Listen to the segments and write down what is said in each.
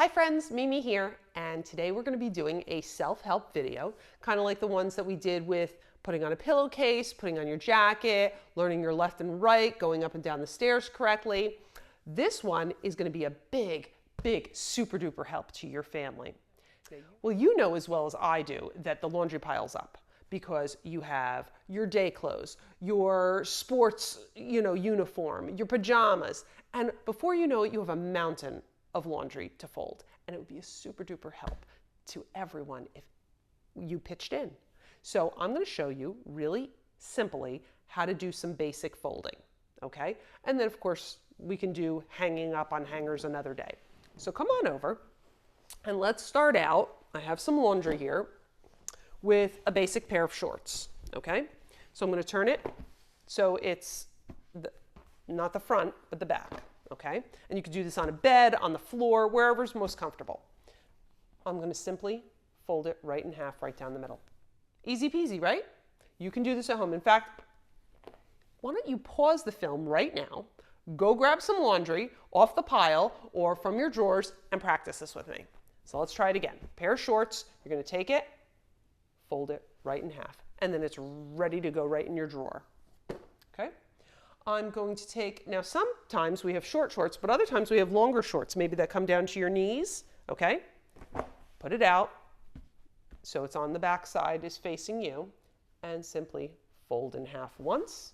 Hi friends, Mimi here, and today we're going to be doing a self-help video, kind of like the ones that we did with putting on a pillowcase, putting on your jacket, learning your left and right, going up and down the stairs correctly. This one is going to be a big, super duper help to your family. Well, you know as well as I do that the laundry piles up because you have your day clothes, your sports, uniform, your pajamas, and before you know it, you have a mountain of laundry to fold. And it would be a super duper help to everyone if you pitched in. So I'm going to show you really simply how to do some basic folding, okay? And then of course we can do hanging up on hangers another day. So come on over and let's start out. I have some laundry here with a basic pair of shorts, okay? So I'm going to turn it so it's not the front, but the back. Okay? And you can do this on a bed, on the floor, wherever's most comfortable. I'm going to simply fold it right in half, right down the middle. Easy peasy, right? You can do this at home. In fact, why don't you pause the film right now, go grab some laundry off the pile or from your drawers and practice this with me. So let's try it again. Pair of shorts, you're going to take it, fold it right in half, and then it's ready to go right in your drawer. Okay? I'm going to take, now sometimes we have short shorts, but other times we have longer shorts, maybe that come down to your knees, okay? Put it out so it's on the back side, is facing you, and simply fold in half once,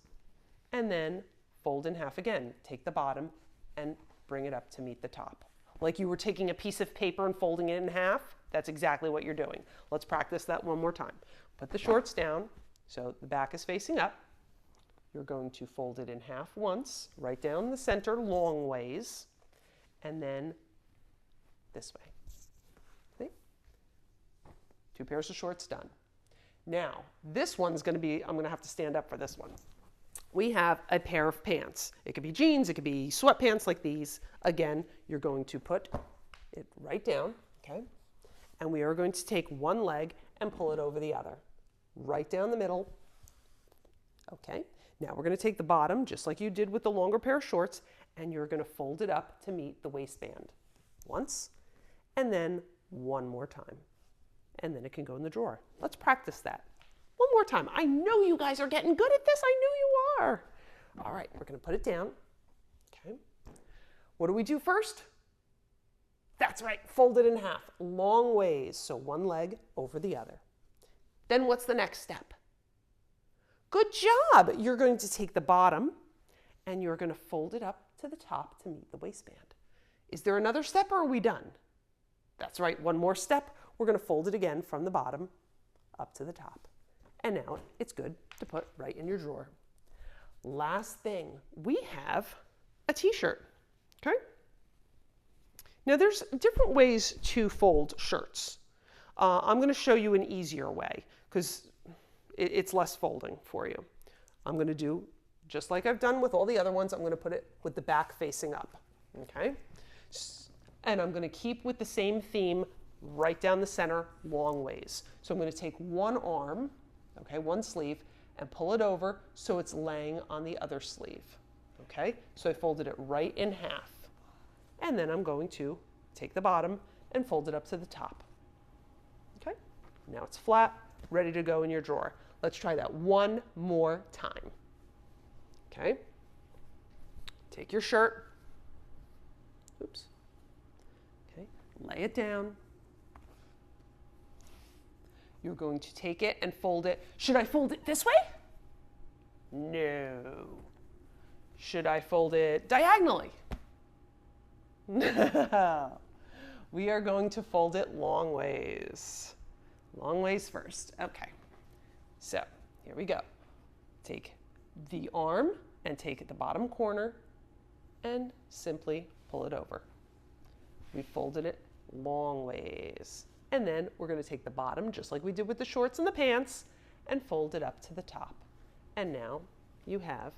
and then fold in half again. Take the bottom and bring it up to meet the top. Like you were taking a piece of paper and folding it in half, that's exactly what you're doing. Let's practice that one more time. Put the shorts down so the back is facing up. You're going to fold it in half once, right down the center, long ways, and then this way. See? Two pairs of shorts done. Now, this one's going to be, I'm going to have to stand up for this one. We have a pair of pants. It could be jeans, it could be sweatpants like these. Again, you're going to put it right down, okay? And we are going to take one leg and pull it over the other. Right down the middle, okay? Now we're going to take the bottom, just like you did with the longer pair of shorts, and you're going to fold it up to meet the waistband. Once, and then one more time. And then it can go in the drawer. Let's practice that. One more time. I know you guys are getting good at this. I know you are. All right, we're going to put it down. Okay. What do we do first? That's right, fold it in half, long ways. So one leg over the other. Then what's the next step? Good job! You're going to take the bottom and you're going to fold it up to the top to meet the waistband. Is there another step or are we done? That's right, one more step. We're going to fold it again from the bottom up to the top. And now it's good to put right in your drawer. Last thing, we have a t-shirt, okay? Now there's different ways to fold shirts. I'm going to show you an easier way because it's less folding for you. I'm going to do, just like I've done with all the other ones, I'm going to put it with the back facing up, okay? And I'm going to keep with the same theme right down the center, long ways. So I'm going to take one arm, okay, one sleeve, and pull it over so it's laying on the other sleeve, okay? So I folded it right in half. And then I'm going to take the bottom and fold it up to the top, okay? Now it's flat, ready to go in your drawer. Let's try that one more time. Okay? Take your shirt. Oops. Okay, lay it down. You're going to take it and fold it. Should I fold it this way? No. Should I fold it diagonally? No. We are going to fold it long ways. Long ways first. Okay. So here we go. Take the arm and take the bottom corner and simply pull it over. We folded it long ways. And then we're going to take the bottom, just like we did with the shorts and the pants, and fold it up to the top. And now you have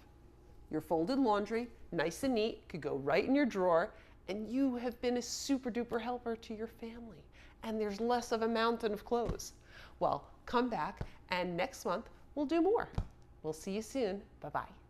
your folded laundry, nice and neat, could go right in your drawer, and you have been a super duper helper to your family. And there's less of a mountain of clothes. Well, come back and next month we'll do more. We'll see you soon. Bye-bye.